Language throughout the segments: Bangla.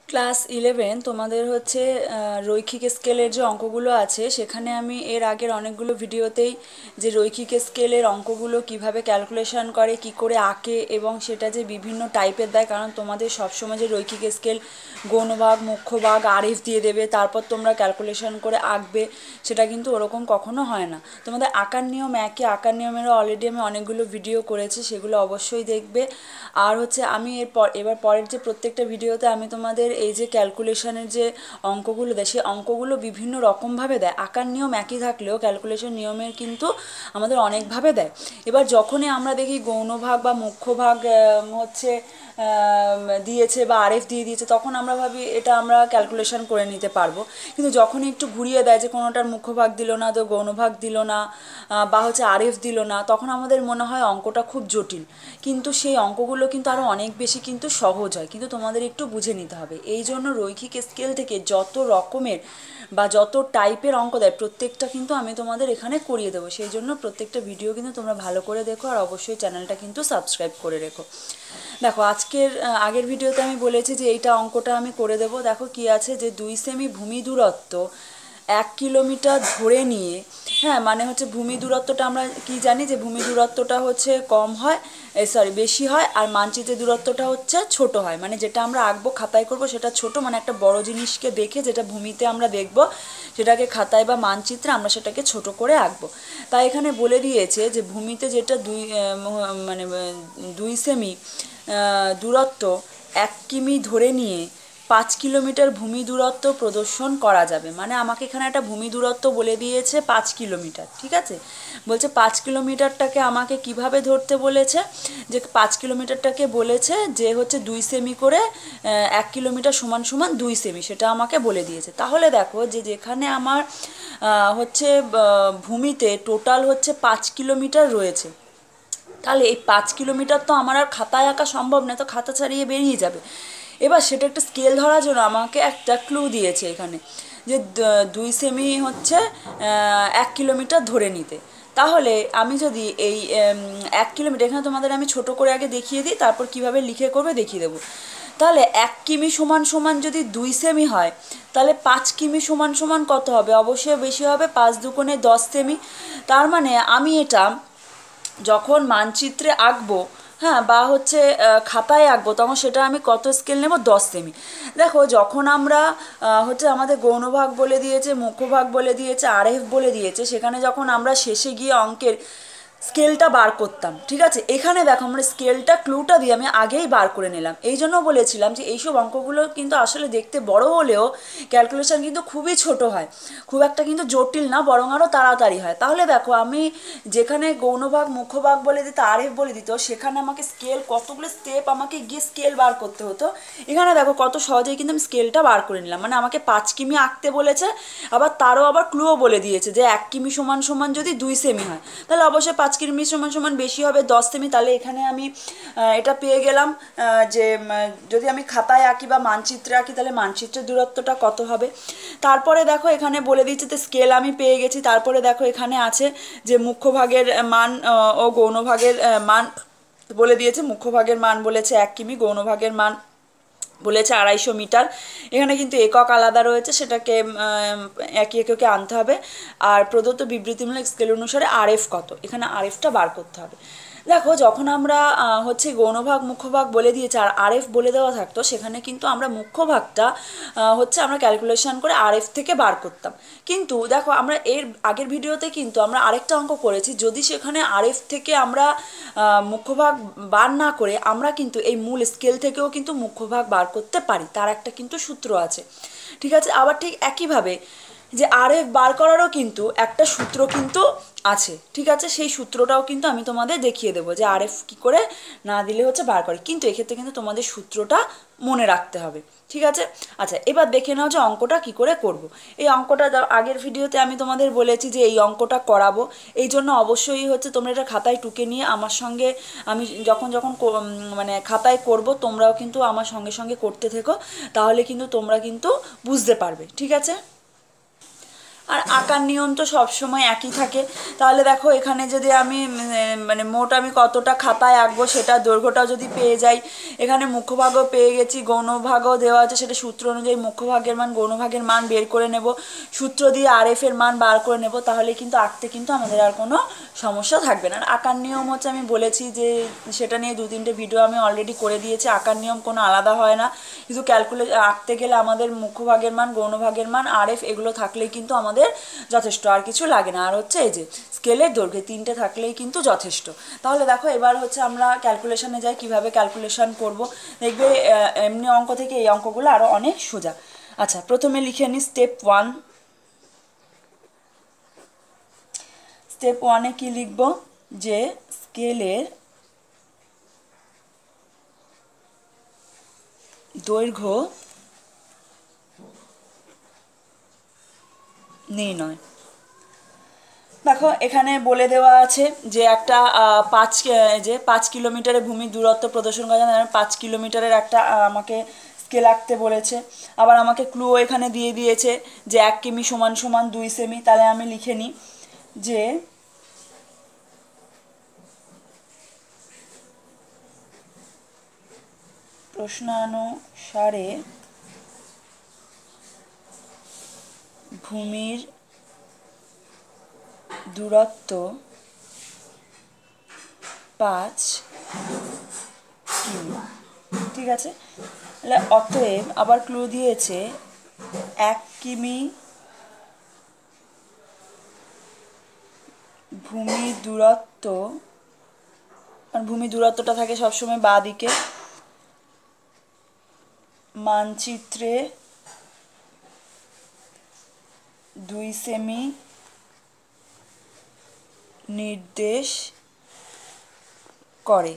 ক্লাস 11 তোমাদের হচ্ছে রৈখিক স্কেলের যে অঙ্কগুলো আছে সেখানে আমি এর আগের অনেকগুলো ভিডিওতেই যে রৈখিক স্কেলের অঙ্কগুলো কিভাবে ক্যালকুলেশন করে কি করে আঁকে এবং সেটা যে বিভিন্ন টাইপের দেয়, কারণ তোমাদের সবসময় যে রৈখিক স্কেল গৌণভাগ মুখ্যভাগ আরএফ দিয়ে দেবে তারপর তোমরা ক্যালকুলেশন করে আঁকবে, সেটা কিন্তু ওরকম কখনো হয় না। তোমাদের আঁকার নিয়ম একই, আঁকার নিয়মেরও অলরেডি আমি অনেকগুলো ভিডিও করেছি, সেগুলো অবশ্যই দেখবে। আর হচ্ছে আমি এবার পরের যে প্রত্যেকটা ভিডিওতে আমি তোমাদের এই যে ক্যালকুলেশনের যে অঙ্কগুলো দেয় সেই অঙ্কগুলো বিভিন্ন রকমভাবে দেয়, আঁকার নিয়ম একই থাকলেও ক্যালকুলেশন নিয়মের কিন্তু আমাদের অনেকভাবে দেয়। এবার যখনই আমরা দেখি গৌণভাগ বা মুখ্যভাগ হচ্ছে দিয়েছে বা আরএফ দিয়ে দিয়েছে তখন আমরা ভাবি এটা আমরা ক্যালকুলেশন করে নিতে পারবো, কিন্তু যখনই একটু ঘুরিয়ে দেয় যে কোনোটার মুখ্যভাগ দিল না তো গৌণভাগ দিল না বা হচ্ছে আরএফ দিল না, তখন আমাদের মনে হয় অঙ্কটা খুব জটিল, কিন্তু সেই অঙ্কগুলো কিন্তু আরও অনেক বেশি কিন্তু সহজ হয়, কিন্তু তোমাদের একটু বুঝে নিতে হবে। এই জন্য রৈখিক স্কেল থেকে যত রকমের বা যত টাইপের অঙ্ক দেয় প্রত্যেকটা কিন্তু আমি তোমাদের এখানে করিয়ে দেবো, সেই জন্য প্রত্যেকটা ভিডিও কিন্তু তোমরা ভালো করে দেখো আর অবশ্যই চ্যানেলটা কিন্তু সাবস্ক্রাইব করে রেখো। দেখো আগের ভিডিওতে আমি বলেছি যে এইটা অঙ্কটা আমি করে দেবো। দেখো কি আছে যে 2 সেমি ভূমি দূরত্ব 1 কিলোমিটার ধরে নিয়ে, হ্যাঁ মানে হচ্ছে ভূমি দূরত্বটা আমরা কি জানি যে ভূমি দূরত্বটা হচ্ছে কম হয়, বেশি হয়, আর মানচিত্রের দূরত্বটা হচ্ছে ছোট হয়, মানে যেটা আমরা আঁকবো খাতায় করব সেটা ছোট, মানে একটা বড় জিনিসকে দেখে যেটা ভূমিতে আমরা দেখব সেটাকে খাতায় বা মানচিত্রে আমরা সেটাকে ছোট করে আঁকবো। তাই এখানে বলে দিয়েছে যে ভূমিতে যেটা 2 সেমি দূরত্ব 1 কিমি ধরে নিয়ে 5 কিলোমিটার ভূমি দূরত্ব প্রদর্শন করা যাবে, মানে আমাকে এখানে একটা ভূমি দূরত্ব বলে দিয়েছে 5 কিলোমিটার, ঠিক আছে। বলছে 5 কিলোমিটারটাকে আমাকে কিভাবে ধরতে বলেছে, যে 5 কিলোমিটারটাকে বলেছে যে হচ্ছে 2 সেমি করে 1 কিলোমিটার সমান সমান 2 সেমি, সেটা আমাকে বলে দিয়েছে। তাহলে দেখো যে যেখানে আমার হচ্ছে ভূমিতে টোটাল হচ্ছে 5 কিলোমিটার রয়েছে, তাহলে এই 5 কিলোমিটার তো আমার আর খাতায় আঁকা সম্ভব না, তো খাতা ছাড়িয়ে বেরিয়ে যাবে। এবার সেটা একটা স্কেল ধরার জন্য আমাকে একটা ক্লু দিয়েছে এখানে যে 2 সেমি হচ্ছে 1 কিলোমিটার ধরে নিতে। তাহলে আমি যদি এই 1 কিলোমিটার এখানে তোমাদের আমি ছোট করে আগে দেখিয়ে দিই, তারপর কিভাবে লিখে করবে দেখিয়ে দেবো। তাহলে 1 কিমি সমান সমান যদি 2 সেমি হয় তাহলে 5 কিমি সমান সমান কত হবে, অবশ্যই বেশি হবে, 5 দুগুণে 10 সেমি। তার মানে আমি এটা যখন মানচিত্রে আঁকবো, হ্যাঁ বা হচ্ছে খাতায় আঁকবো, তখন সেটা আমি কত স্কেল নেব, 10 সেমি। দেখো যখন আমরা হচ্ছে আমাদের গৌণভাগ বলে দিয়েছে মুখ্যভাগ বলে দিয়েছে আরএফ বলে দিয়েছে, সেখানে যখন আমরা শেষে গিয়ে অঙ্কের স্কেলটা বার করতাম, ঠিক আছে, এখানে দেখো আমরা স্কেলটা ক্লুটা দিয়ে আমি আগেই বার করে নিলাম। এই জন্য বলেছিলাম যে এইসব অঙ্কগুলো কিন্তু আসলে দেখতে বড় হলেও ক্যালকুলেশন কিন্তু খুবই ছোট হয়, খুব একটা কিন্তু জটিল না, বরং আরও তাড়াতাড়ি হয়। তাহলে দেখো আমি যেখানে গৌণভাগ মুখ্যভাগ বলে দিত আরএফ বলে দিত সেখানে আমাকে স্কেল কতগুলো স্টেপ আমাকে গিয়ে স্কেল বার করতে হতো, এখানে দেখো কত সহজেই কিন্তু আমি স্কেলটা বার করে নিলাম। মানে আমাকে 5 কিমি আঁকতে বলেছে, তারও আবার ক্লুও বলে দিয়েছে যে 1 কিমি সমান সমান যদি 2 সেমি হয় তাহলে অবশ্যই 5 কিমি সমান সমান বেশি হবে 10 সেমি। তাহলে এখানে আমি এটা পেয়ে গেলাম যে যদি আমি খাতায় আঁকি বা মানচিত্রে আঁকি তাহলে মানচিত্রের দূরত্বটা কত হবে। তারপরে দেখো এখানে বলে দিচ্ছে যে স্কেল আমি পেয়ে গেছি। তারপরে দেখো এখানে আছে যে মুখ্যভাগের মান ও গৌণভাগের মান বলে দিয়েছে, মুখ্যভাগের মান বলেছে 1 কিমি, গৌণভাগের মান বলেছে 250 মিটার। এখানে কিন্তু একক আলাদা রয়েছে, সেটাকে একই এককে আনতে হবে। আর প্রদত্ত বিবৃতিমূলক স্কেল অনুসারে আরএফ কত, এখানে আরএফটা বার করতে হবে। দেখো যখন আমরা হচ্ছে গৌণভাগ মুখ্যভাগ বলে দিয়েছে আর আরএফ বলে দেওয়া থাকতো, সেখানে কিন্তু আমরা মুখ্যভাগটা হচ্ছে আমরা ক্যালকুলেশন করে আরএফ থেকে বার করতাম। কিন্তু দেখো আমরা এর আগের ভিডিওতে কিন্তু আমরা আরেকটা অঙ্ক করেছি, যদি সেখানে আরএফ থেকে আমরা মুখ্যভাগ বার না করে আমরা কিন্তু এই মূল স্কেল থেকেও কিন্তু মুখ্যভাগ বার করতে পারি, তার একটা কিন্তু সূত্র আছে, ঠিক আছে। আবার ঠিক একইভাবে যে আরএফ বার করারও কিন্তু একটা সূত্র কিন্তু আছে, ঠিক আছে, সেই সূত্রটাও কিন্তু আমি তোমাদের দেখিয়ে দেবো যে আরএফ কী করে না দিলে হচ্ছে বার করে, কিন্তু এক্ষেত্রে কিন্তু তোমাদের সূত্রটা মনে রাখতে হবে, ঠিক আছে। আচ্ছা এবার দেখে নাও যে অঙ্কটা কি করে করব। এই অঙ্কটা আগের ভিডিওতে আমি তোমাদের বলেছি যে এই অঙ্কটা করাবো, এই জন্য অবশ্যই হচ্ছে তোমরা এটা খাতায় টুকে নিয়ে আমার সঙ্গে আমি যখন যখন মানে খাতায় করব তোমরাও কিন্তু আমার সঙ্গে সঙ্গে করতে থেকো, তাহলে কিন্তু তোমরা কিন্তু বুঝতে পারবে, ঠিক আছে। আর আঁকার নিয়ম তো সবসময় একই থাকে। তাহলে দেখো এখানে যদি আমি মানে মোট আমি কতটা খাতায় আঁকবো সেটা দৈর্ঘ্যটাও যদি পেয়ে যাই, এখানে মুখ্যভাগও পেয়ে গেছি, গৌণভাগও দেওয়া আছে, সেটা সূত্র অনুযায়ী মুখ্যভাগের মান গৌণভাগের মান বের করে নেব, সূত্র দিয়ে RF এর মান বার করে নেব, তাহলে কিন্তু আঁকতে কিন্তু আমাদের আর কোনো সমস্যা থাকবে না। আর আঁকার নিয়ম হচ্ছে আমি বলেছি যে সেটা নিয়ে 2-3টে ভিডিও আমি অলরেডি করে দিয়েছি। আঁকার নিয়ম কোনো আলাদা হয় না, কিন্তু আঁকতে গেলে আমাদের মুখ্যভাগের মান গৌণভাগের মান RF এগুলো থাকলেই কিন্তু আমাদের যথেষ্ট, আর কিছু লাগে না। আর হচ্ছে এই যে স্কেলের দৈর্ঘ্য 3টে থাকলেই কিন্তু যথেষ্ট। তাহলে দেখো এবার হচ্ছে আমরা ক্যালকুলেশনে যাই, কিভাবে ক্যালকুলেশন করব। দেখবে এমনি অঙ্ক থেকে এই অঙ্কগুলো আরও অনেক সোজা। আচ্ছা, প্রথমে লিখে নিই স্টেপ 1। স্টেপ 1-এ কি লিখব, যে স্কেলের দৈর্ঘ্য নির্ণয়। দেখো এখানে বলে দেওয়া আছে যে একটা 5 কিলোমিটারের ভূমির দূরত্ব প্রদর্শন করা যায়, 5 কিলোমিটারের একটা আমাকে স্কেল আঁকতে বলেছে। আবার আমাকে ক্লুও এখানে দিয়ে দিয়েছে যে 1 কিমি সমান সমান 2 সেমি। তাহলে আমি লিখে নিই যে প্রশ্নানুসারে ভূমির দূরত্ব 5 কিমি। ঠিক আছে, তাহলে অতএব আবার ক্লু দিয়েছে 1 কিমি ভূমির দূরত্ব, কারণ ভূমির দূরত্বটা থাকে সবসময় বাঁ দিকে, মানচিত্রে 2 সেমি নির্দেশ করে।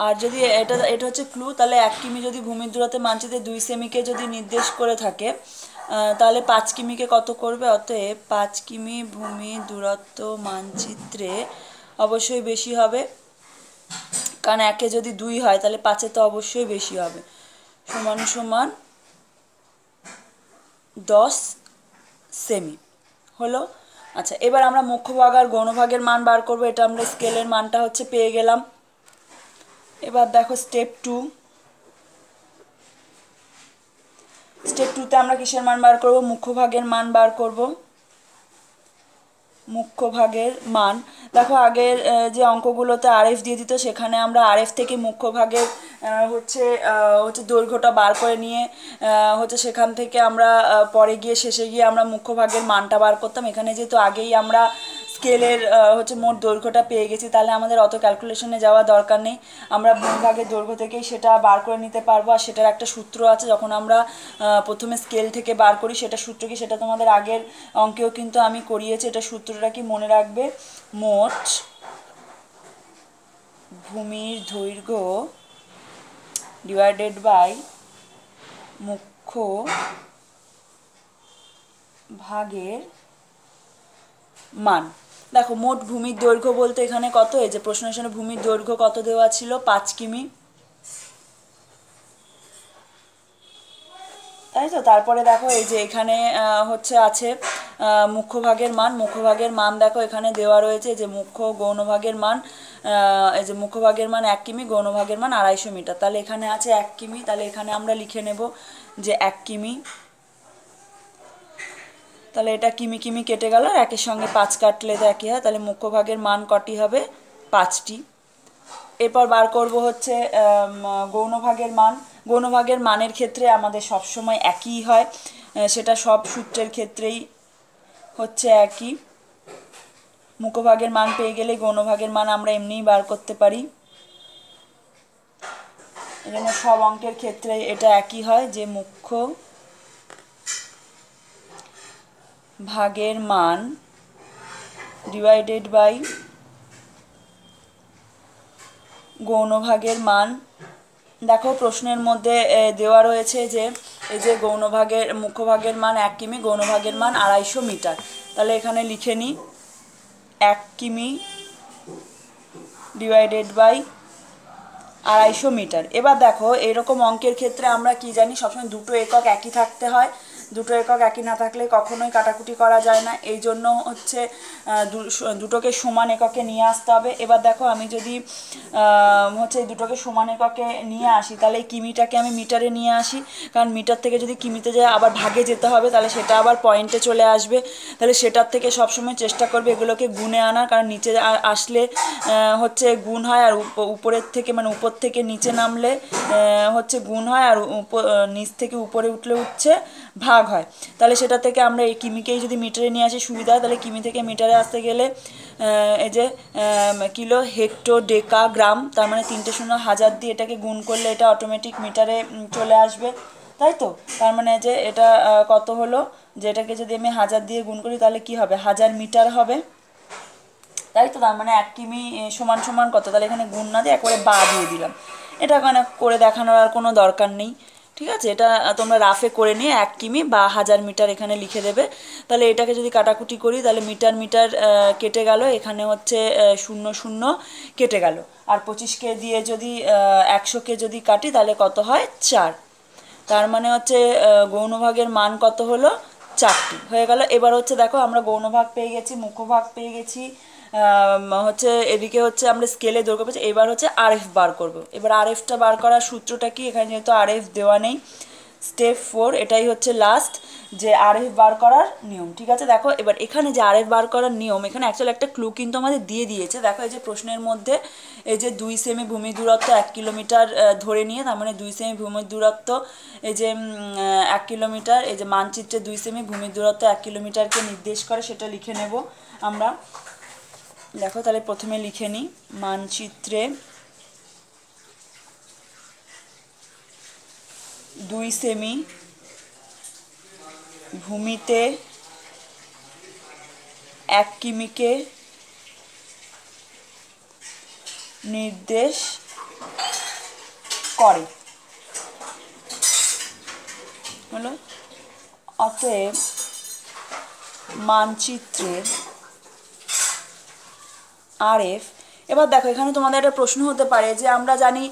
আর যদি এটা হচ্ছে ক্লু, তাহলে 1 কিমি যদি ভূমির দূরত্বে মানচিত্রে 2 সেমিকে যদি নির্দেশ করে থাকে, তাহলে 5 কিমিকে কত করবে। অতএব 5 কিমি ভূমির দূরত্ব মানচিত্রে অবশ্যই বেশি হবে, কারণ 1-এ যদি 2 হয় তাহলে 5-এ তো অবশ্যই বেশি হবে, সমান সমান 10 সেমি হলো। আচ্ছা, এবার আমরা মুখ্যভাগ আর গৌণভাগের মান বার করব। এটা আমরা স্কেলের মানটা হচ্ছে পেয়ে গেলাম। এবার দেখো স্টেপ 2। স্টেপ 2-তে আমরা কিসের মান বার করব, মুখ্যভাগের মান বার করব। মুখ্যভাগের মান দেখো আগের যে অঙ্কগুলোতে RF দিয়ে দিত, সেখানে আমরা RF থেকে মুখ্যভাগের হচ্ছে দৈর্ঘ্যটা বার করে নিয়ে হচ্ছে সেখান থেকে আমরা পরে গিয়ে শেষে গিয়ে আমরা মুখ্যভাগের মানটা বার করতাম। এখানে যেহেতু আগেই আমরা স্কেলের হচ্ছে মোট দৈর্ঘ্যটা পেয়ে গেছি, তাহলে আমাদের অত ক্যালকুলেশনে যাওয়া দরকার নেই, আমরা ভূমিভাগের দৈর্ঘ্য থেকেই সেটা বার করে নিতে পারবো। আর সেটার একটা সূত্র আছে, যখন আমরা প্রথমে স্কেল থেকে বার করি, সেটা সূত্র কি সেটা তোমাদের আগের অঙ্কেও কিন্তু আমি করিয়েছি। এটা সূত্রটা কি মনে রাখবে, মোট ভূমির দৈর্ঘ্য ডিভাইডেড বাই মুখ্য ভাগের মান। দেখো মোট ভূমির দৈর্ঘ্য বলতে এখানে কত, এই যে প্রশ্নের সামনে ভূমির দৈর্ঘ্য কত দেওয়া ছিল, 5 কিমি, তাই তো। তারপরে দেখো এই যে এখানে হচ্ছে আছে মুখ্যভাগের মান। মুখ্যভাগের মান দেখো এখানে দেওয়া রয়েছে যে গৌণভাগের মান, এই যে মুখ্যভাগের মান 1 কিমি, গৌণভাগের মান 250 মিটার। তাহলে এখানে আছে 1 কিমি, তাহলে এখানে আমরা লিখে নেব যে 1 কিমি। তাহলে এটা কিমি কিমি কেটে গেল, আর 1-এর সঙ্গে 5 কাটলে তো একই হয়, তাহলে মুখ্যভাগের মান কটি হবে, 5টি। এরপর বার করব হচ্ছে গৌণভাগের মান। গৌণভাগের মানের ক্ষেত্রে আমাদের সবসময় একই হয়, সেটা সব সূত্রের ক্ষেত্রেই হচ্ছে একই। মুখ্যভাগের মান পেয়ে গেলে গৌণভাগের মান আমরা এমনিই বার করতে পারি, এই জন্য সব অঙ্কের ক্ষেত্রে এটা একই হয় যে মুখ্য ভাগের মান ডিভাইডেড বাই গৌণভাগের মান। দেখো প্রশ্নের মধ্যে দেওয়া রয়েছে যে এই যে মুখ্যভাগের মান 1 কিমি, গৌণভাগের মান 250 মিটার। তাহলে এখানে লিখে নিই 1 কিমি ডিভাইডেড বাই 250 মিটার। এবার দেখো এরকম অঙ্কের ক্ষেত্রে আমরা কি জানি, সবসময় দুটো একক একই থাকতে হয়, দুটো একক একই না থাকলে কখনোই কাটাকুটি করা যায় না, এই জন্য হচ্ছে দুটোকে সমান এককে নিয়ে আসতে হবে। এবার দেখো আমি যদি হচ্ছে এই দুটোকে সমান এককে নিয়ে আসি তাহলে এই কিমিটাকে আমি মিটারে নিয়ে আসি, কারণ মিটার থেকে যদি কিমিতে যায় আবার ভাগে যেতে হবে, তাহলে সেটা আবার পয়েন্টে চলে আসবে। তাহলে সেটার থেকে সবসময় চেষ্টা করবে এগুলোকে গুণে আনার, কারণ নিচে আসলে হচ্ছে গুণ হয়, আর উপরের থেকে মানে উপর থেকে নিচে নামলে হচ্ছে গুণ হয়, আর নিচ থেকে উপরে উঠলে হচ্ছে ভাগ হয়। তাহলে সেটা থেকে আমরা এই কিমিকেই যদি মিটারে নিয়ে আসি সুবিধা হয়। তাহলে কিমি থেকে মিটারে আসতে গেলে এই যে কিলো, হেক্টো, ডেকা, গ্রাম, তার মানে 3টে শূন্য 1000 দিয়ে এটাকে গুণ করলে এটা অটোমেটিক মিটারে চলে আসবে, তাই তো? তার মানে যে এটা কত হলো, যে এটাকে যদি আমি 1000 দিয়ে গুণ করি তাহলে কি হবে, 1000 মিটার হবে, তাই তো? তার মানে 1 কিমি সমান সমান কত, তাহলে এখানে গুণ না দিয়ে একবারে বা দিয়ে দিলাম। এটা মানে করে দেখানোর আর কোনো দরকার নেই, ঠিক আছে? এটা তোমরা রাফে করে নিয়ে 1 কিমি বা 1000 মিটার এখানে লিখে দেবে। তাহলে এটাকে যদি কাটাকুটি করি তাহলে মিটার মিটার কেটে গেল, এখানে হচ্ছে 0 0 কেটে গেল, আর 25কে দিয়ে যদি 100কে যদি কাটি তাহলে কত হয়, 4। তার মানে হচ্ছে গৌণভাগের মান কত হলো, 4টি হয়ে গেল। এবার হচ্ছে দেখো আমরা গৌণভাগ পেয়ে গেছি, মুখ্যভাগ পেয়ে গেছি, হচ্ছে এদিকে হচ্ছে আমরা স্কেলে দৈর্ঘ্য পেয়েছি। এবার হচ্ছে RF বার করব। এবার RFটা বার করার সূত্রটা কি, এখানে যেহেতু RF দেওয়া নেই, স্টেপ 4 এটাই হচ্ছে লাস্ট, যে RF বার করার নিয়ম, ঠিক আছে? দেখো এবার এখানে যে RF বার করার নিয়ম, এখানে অ্যাকচুয়ালি একটা ক্লু কিন্তু আমাদের দিয়ে দিয়েছে। দেখো এই যে প্রশ্নের মধ্যে এই যে 2 সেমি ভূমি দূরত্ব 1 কিলোমিটার ধরে নিয়ে, তার মানে 2 সেমি ভূমি দূরত্ব এই যে 1 কিলোমিটার, এই যে মানচিত্রে 2 সেমি ভূমি দূরত্ব 1 কিলোমিটারকে নির্দেশ করে, সেটা লিখে নেব আমরা। দেখো তাহলে প্রথমে লিখে নিই, মানচিত্রে 2 সেমি ভূমিতে 1 কিমিকে নির্দেশ করে, হলো? অতএব মানচিত্রের RF। এবার দেখো এখানে তোমাদের একটা প্রশ্ন হতে পারে যে আমরা জানি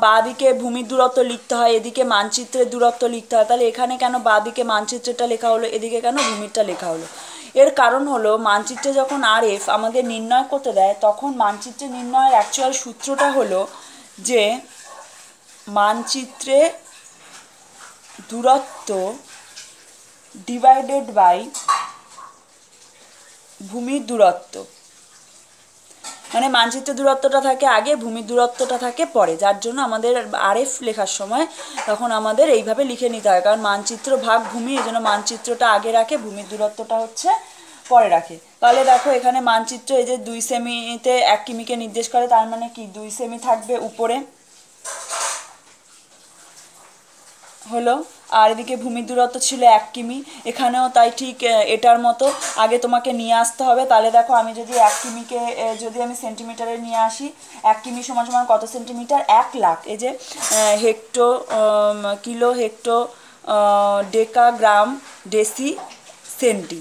বাঁ দিকে ভূমির দূরত্ব লিখতে হয়, এদিকে মানচিত্রের দূরত্ব লিখতে হয়, তাহলে এখানে কেন বাঁ দিকে মানচিত্রটা লেখা হলো, এদিকে কেন ভূমিরটা লেখা হলো? এর কারণ হলো মানচিত্রে যখন RF আমাদের নির্ণয় করতে দেয় তখন মানচিত্রে নির্ণয়ের অ্যাকচুয়াল সূত্রটা হলো যে মানচিত্রে দূরত্ব ডিভাইডেড বাই ভূমির দূরত্ব, মানে মানচিত্রের দূরত্বটা থাকে আগে, ভূমির দূরত্বটা থাকে পরে, যার জন্য আমাদের RF লেখার সময় তখন আমাদের এইভাবে লিখে নিতে হয়, কারণ মানচিত্র ভাগ ভূমি, এই জন্য মানচিত্রটা আগে রাখে, ভূমির দূরত্বটা হচ্ছে পরে রাখে। তাহলে দেখো এখানে মানচিত্র এই যে 2 সেমিতে 1 কিমিকে নির্দেশ করে, তার মানে কি 2 সেমি থাকবে উপরে, হলো, আর এদিকে ভূমির দূরত্ব ছিল 1 কিমি, এখানেও তাই ঠিক এটার মতো আগে তোমাকে নিয়ে আসতে হবে। তাহলে দেখো আমি যদি 1 কিমিকে যদি আমি সেন্টিমিটারে নিয়ে আসি, 1 কিমি সমান সমান কত সেন্টিমিটার, 1 লাখ। এই যে হেক্টো, কিলো, হেক্টো, ডেকা, গ্রাম, ডেসি, সেন্টি,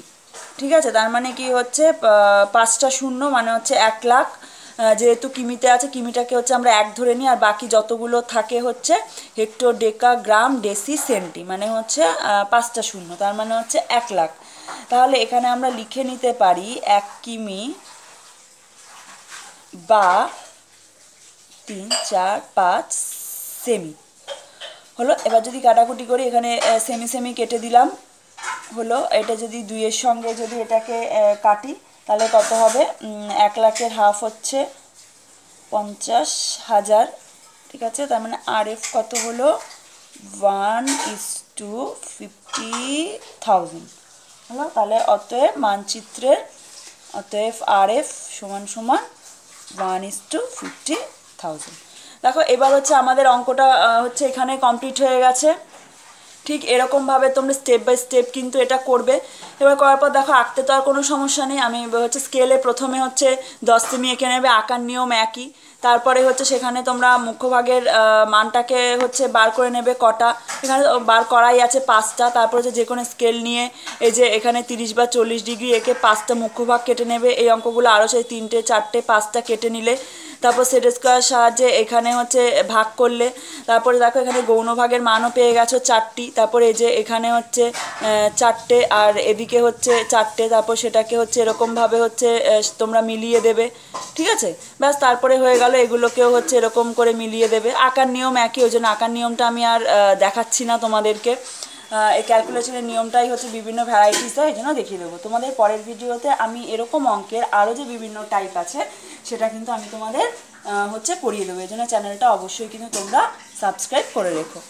ঠিক আছে? তার মানে কি হচ্ছে 5টা শূন্য, মানে হচ্ছে 1 লাখ। যেহেতু কিমিতে আছে, কিমিটাকে হচ্ছে আমরা 1 ধরে নিই, আর বাকি যতগুলো থাকে হচ্ছে হেক্টো, ডেকা, গ্রাম, ডেসি, সেন্টি, মানে হচ্ছে 5টা শূন্য, তার মানে হচ্ছে 1 লাখ। তাহলে এখানে আমরা লিখে নিতে পারি 1 কিমি বা 3 4 5 সেমি, হলো। এবার যদি কাটাকুটি করি, এখানে সেমি সেমি কেটে দিলাম, হলো। এটা যদি 2 এর সঙ্গে যদি এটাকে কাটি তাহলে কত হবে, 1 লাখের হাফ হচ্ছে 50,000, ঠিক আছে? তার মানে RF কত হলো, 1:50,000, হলো। তাহলে অতএব মানচিত্রের RF সমান সমান 1:50,000। দেখো এবার হচ্ছে আমাদের অঙ্কটা হচ্ছে এখানে কমপ্লিট হয়ে গেছে। ঠিক এরকমভাবে তোমরা স্টেপ বাই স্টেপ কিন্তু এটা করবে। এবার করার পর দেখো আঁকতে তো আর কোনো সমস্যা নেই, আমি হচ্ছে স্কেলে প্রথমে হচ্ছে 10 সেমি এঁকে নেবে, আঁকার নিয়ম একই। তারপরে হচ্ছে সেখানে তোমরা মুখ্যভাগের মানটাকে হচ্ছে বার করে নেবে, কটা এখানে বার করাই আছে 5টা। তারপর হচ্ছে যে কোনো স্কেল নিয়ে এই যে এখানে 30 বা 40 ডিগ্রি এঁকে 5টা মুখ্যভাগ কেটে নেবে। এই অঙ্কগুলো আরও সেই 3টে 4টে 5টা কেটে নিলে তারপর সেট স্কোয়ার সাহায্যে এখানে হচ্ছে ভাগ করলে, তারপরে দেখো এখানে গৌণভাগের মানও পেয়ে গেছো 4টি। তারপরে এই যে এখানে হচ্ছে 4টে আর এদিকে হচ্ছে 4টে, তারপর সেটাকে হচ্ছে এরকমভাবে হচ্ছে তোমরা মিলিয়ে দেবে, ঠিক আছে। ব্যাস তারপরে হয়ে গেল, এগুলোকেও হচ্ছে এরকম করে মিলিয়ে দেবে। আকার নিয়ম একই, ওই জন্য আকার নিয়মটা আমি আর দেখাচ্ছি না তোমাদেরকে। এই ক্যালকুলেশনের নিয়মটাই হচ্ছে বিভিন্ন ভ্যারাইটিস হয়, এই জন্য দেখিয়ে দেবো তোমাদের। পরের ভিডিওতে আমি এরকম অঙ্কের আরও যে বিভিন্ন টাইপ আছে সেটা কিন্তু আমি তোমাদের হচ্ছে করিয়ে দেবো। এই জন্য চ্যানেলটা অবশ্যই কিন্তু তোমরা সাবস্ক্রাইব করে রেখো।